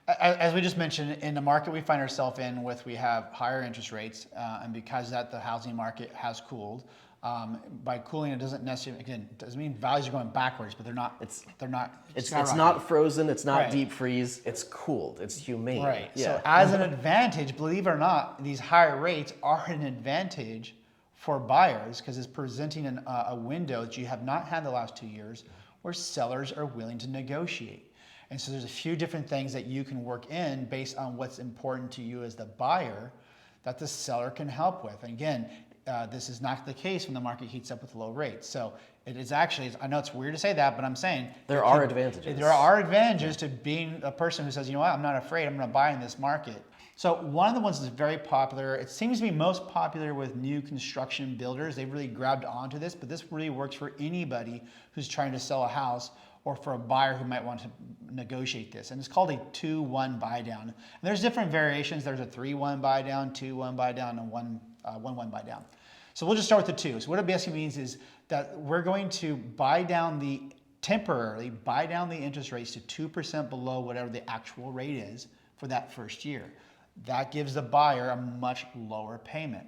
As we just mentioned, in the market we find ourselves in we have higher interest rates, and because that the housing market has cooled. By cooling, it doesn't necessarily, again, it doesn't mean values are going backwards, but they're not. It's not frozen. It's not Right. deep freeze. It's cooled. It's humane. Right. Yeah. So as an advantage, believe it or not, these higher rates are an advantage for buyers because it's presenting a window that you have not had the last 2 years where sellers are willing to negotiate. And so there's a few different things that you can work in based on what's important to you as the buyer that the seller can help with. And again, this is not the case when the market heats up with low rates. So it is actually, I know it's weird to say that, but I'm saying There are advantages. There are advantages to being a person who says, you know what, I'm not afraid, I'm going to buy in this market. So one of the ones that's very popular, it seems to be most popular with new construction builders. They've really grabbed onto this, but this really works for anybody who's trying to sell a house or for a buyer who might want to negotiate this. And it's called a 2-1 buy down. And there's different variations. There's a 3-1 buy down, 2-1 buy down, and 1-1 buy down. So we'll just start with the 2. So what it basically means is that we're going to temporarily buy down the interest rates to 2% below whatever the actual rate is for that first year. That gives the buyer a much lower payment.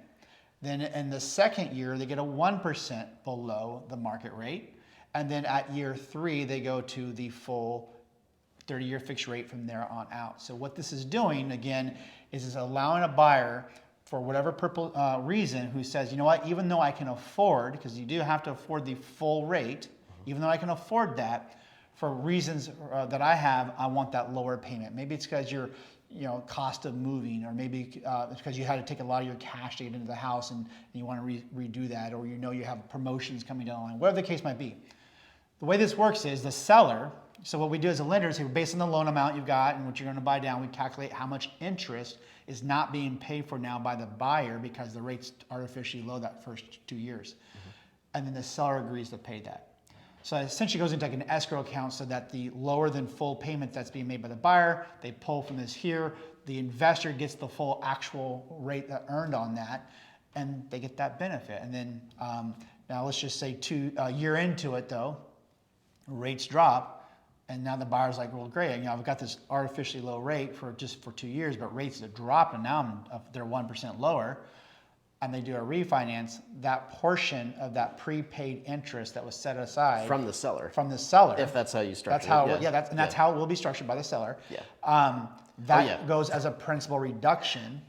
Then in the second year, they get a 1% below the market rate. And then at year 3, they go to the full 30-year fixed rate from there on out. So what this is doing, again, is allowing a buyer, for whatever reason, who says, you know what, even though I can afford, because you do have to afford the full rate, even though I can afford that, for reasons that I have, I want that lower payment. Maybe it's because your cost of moving, or maybe it's because you had to take a lot of your cash to get into the house and you want to redo that, or you have promotions coming down the line, whatever the case might be. The way this works is the seller, so what we do as a lender is based on the loan amount you've got and what you're going to buy down, we calculate how much interest is not being paid for now by the buyer because the rate's artificially low that first 2 years. Mm-hmm. And then the seller agrees to pay that. So it essentially goes into like an escrow account so that the lower than full payment that's being made by the buyer, they pull from this here, the investor gets the full actual rate that earned on that, and they get that benefit. And then now let's just say a year into it though, rates drop, and now the buyer's like, well, great, I've got this artificially low rate for 2 years, but rates have dropped, and now they're 1% lower, and they do a refinance. That portion of that prepaid interest that was set aside From the seller, if that's how you structure it, that's how it will be structured by the seller. Goes as a principal reduction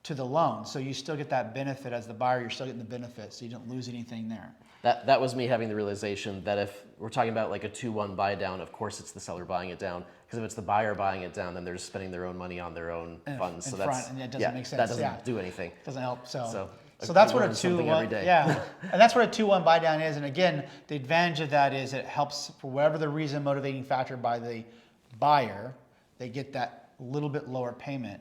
to the loan, so you still get that benefit as the buyer. You're still getting the benefit, so you don't lose anything there. That was me having the realization that if we're talking about like a 2-1 buy down, of course it's the seller buying it down, because if it's the buyer buying it down, then they're just spending their own money on their own funds. So that's and it doesn't make sense. That doesn't do anything. Doesn't help. So So that's what a 2-1, and that's what a 2-1 buy down is. And again, the advantage of that is it helps for whatever the reason, motivating factor by the buyer, they get that little bit lower payment.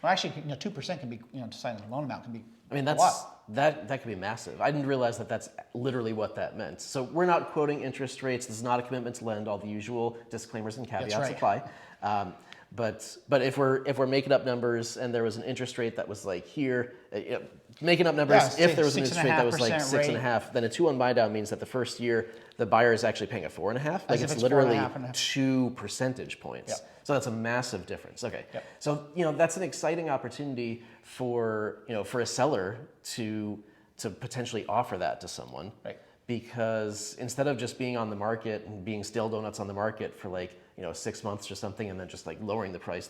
Well, actually, 2% can be, to sign the loan amount can be. I mean, that could be massive. I didn't realize that that's literally what that meant. So we're not quoting interest rates. This is not a commitment to lend. All the usual disclaimers and caveats apply. But if we're making up numbers and there was an interest rate that was like here, making up numbers, if there was an interest rate that was like 6.5, then a 2-1 buy down means that the first year the buyer is actually paying a 4.5. Like it's literally 2 percentage points. Yep. So that's a massive difference. Okay. Yep. So that's an exciting opportunity for a seller to potentially offer that to someone. Right. Because instead of just being on the market and being stale donuts on the market for 6 months or something, and then just like lowering the price,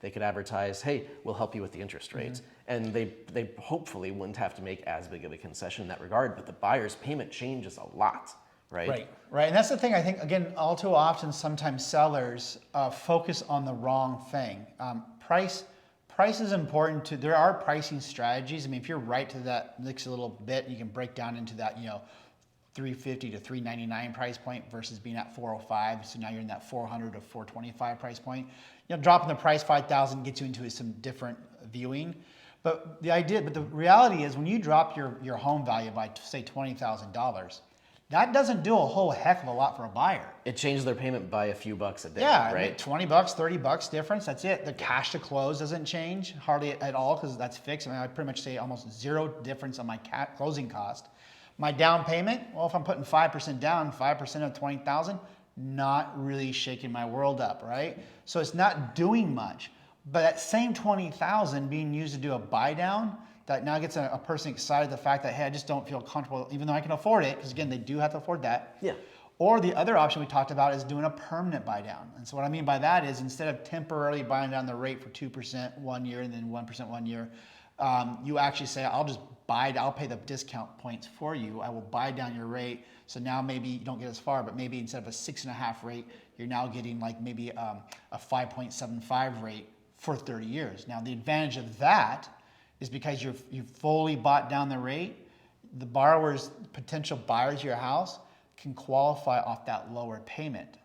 they could advertise, hey, we'll help you with the interest rates. Mm-hmm. And they hopefully wouldn't have to make as big of a concession in that regard, but the buyer's payment changes a lot, right? Right. And that's the thing, I think, again, all too often, sometimes sellers focus on the wrong thing. Price is important there are pricing strategies. I mean, if you're right to that next little bit, you can break down into that, $350 to $399 price point versus being at $405. So now you're in that $400 to $425 price point. Dropping the price $5,000 gets you into some different viewing. But the reality is when you drop your home value by say $20,000, that doesn't do a whole heck of a lot for a buyer. It changes their payment by a few bucks a day, right? $20, $30 difference, that's it. The cash to close doesn't change hardly at all because that's fixed. I mean, I pretty much say almost zero difference on my closing cost. My down payment, well, if I'm putting 5% down, 5% of $20,000, not really shaking my world up, right? So it's not doing much. But that same 20,000 being used to do a buy down, that now gets a person excited the fact that, hey, I just don't feel comfortable, even though I can afford it, because again, they do have to afford that. Yeah. Or the other option we talked about is doing a permanent buy down. And so what I mean by that is instead of temporarily buying down the rate for 2% 1 year and then 1% 1 year, you actually say, I'll pay the discount points for you. I will buy down your rate. So now maybe you don't get as far, but maybe instead of a 6.5 rate, you're now getting like maybe a 5.75 rate for 30 years. Now the advantage of that is because you've fully bought down the rate, the borrowers, potential buyers of your house can qualify off that lower payment.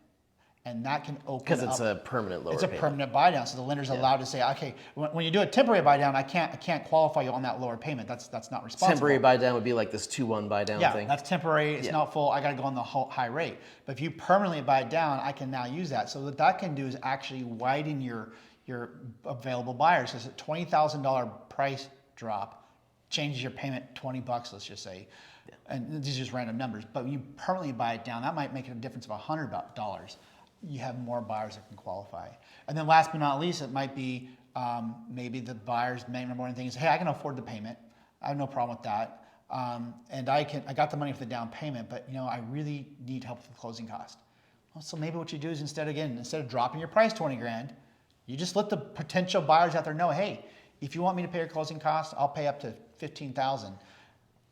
And that can open because it's a permanent lower payment. It's a permanent buy down. So the lender's allowed to say, okay, when you do a temporary buy down, I can't qualify you on that lower payment. That's not responsible. Temporary buy down would be like this 2-1 buy down thing. Yeah, that's temporary. It's not full. I got to go on the high rate. But if you permanently buy it down, I can now use that. So what that can do is actually widen your available buyers. So it's a $20,000 price drop, changes your payment $20, let's just say. Yeah. And these are just random numbers. But when you permanently buy it down, that might make a difference of $100. You have more buyers that can qualify. And then last but not least, it might be maybe the buyer's main number one thing is, hey, I can afford the payment. I have no problem with that. And I got the money for the down payment, but I really need help with the closing cost. Well, so maybe what you do is instead of dropping your price 20 grand, you just let the potential buyers out there know, hey, if you want me to pay your closing costs, I'll pay up to 15,000.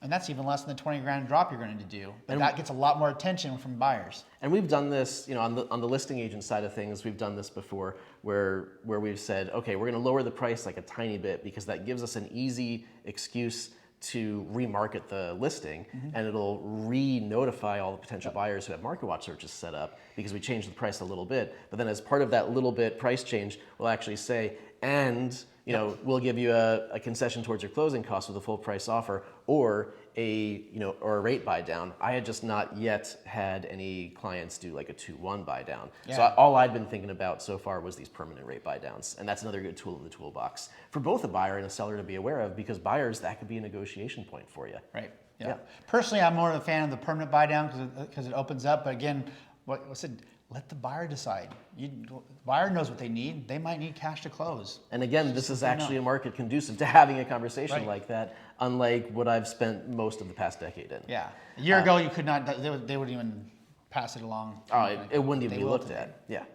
And that's even less than the 20 grand drop you're going to do. But that gets a lot more attention from buyers. And we've done this, on the listing agent side of things, we've done this before where we've said, okay, we're going to lower the price like a tiny bit because that gives us an easy excuse to remarket the listing, and it'll re-notify all the potential buyers who have market watch searches set up because we changed the price a little bit. But then as part of that little bit price change, we'll actually say, and we'll give you a concession towards your closing costs with a full price offer or a rate buy down. I had just not yet had any clients do like a 2-1 buy down. Yeah. So all I'd been thinking about so far was these permanent rate buy downs. And that's another good tool in the toolbox for both a buyer and a seller to be aware of, because buyers, that could be a negotiation point for you. Right. Yeah. Personally, I'm more of a fan of the permanent buy down because it opens up. But again, what I said, let the buyer decide. The buyer knows what they need. They might need cash to close. And again, this is actually a market conducive to having a conversation like that, unlike what I've spent most of the past decade in. Yeah. A year ago, you could not, they wouldn't even pass it along. It wouldn't even be looked at. Yeah.